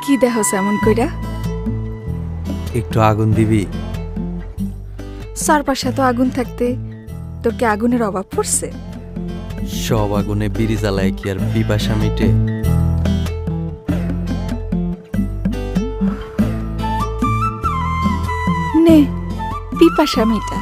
কি দেখছ এমন কইরা? একটু আগুন দিবি? চারপাশে তো আগুন থাকতে তোর কি আগুনের অভাব পড়ছে? সব আগুনে বিড়ি জ্বালায় কি আর পিপাসা মিটে? নে পিপাসা মিটা।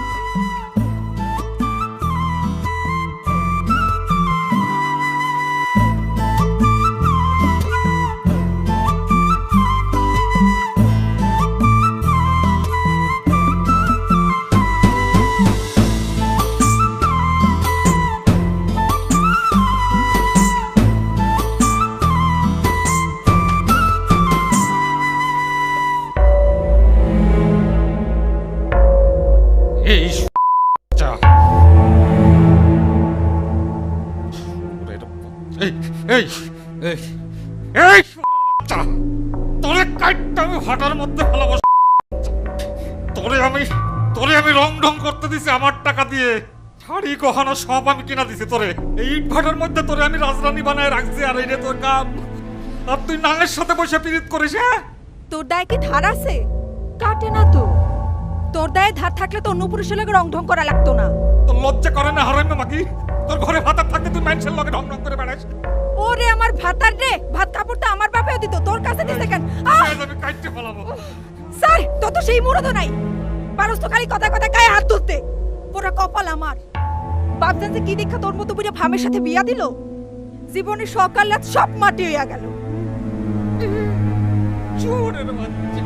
এই এই এই এই তোরে কাটটা আমি ভাটার মধ্যে ভালোবাস তোরে আমি রং ঢং করতে দিছি আমার টাকা দিয়ে। শাড়ি গহনা সব আমি কিনা দিছি তোরে। এই ইট ভাটার মধ্যে তোরে আমি রাজরানী বানায় রাখছি, আর এই রে তোর কাম। আর তুই নাঙের সাথে বসে পিরিত করিস? হ্যাঁ, তোর দায়ে কি ধার আছে? কাটে না তো। তোর দায়ে ধার থাকলে তো অন্য পুরুষের লগে রং ঢং করা লাগতো না। তোর লজ্জা করে না হারামি মাকি? তোর ঘরে ভাত থাকতে তুই মানুষের লগে ঢং ঢং করে বেড়াস। ওরে আমার ভাতার রে, ভাত কাপড় তো আমার বাপেও দিত, তোর কাছে দিছে কেন? আমি কাটতে ফেলাবো। স্যার তো তো সেই মুরদও নাই, পারস তো খালি কথা কথা গায়ে হাত তুলতে। পুরো কপাল আমার। বাপ জানতে কি দেখা তোর মতো বুঝে ভামের সাথে বিয়া দিল? জীবনে সকাল রাত সব মাটি হইয়া গেল। চোরের বাচ্চা।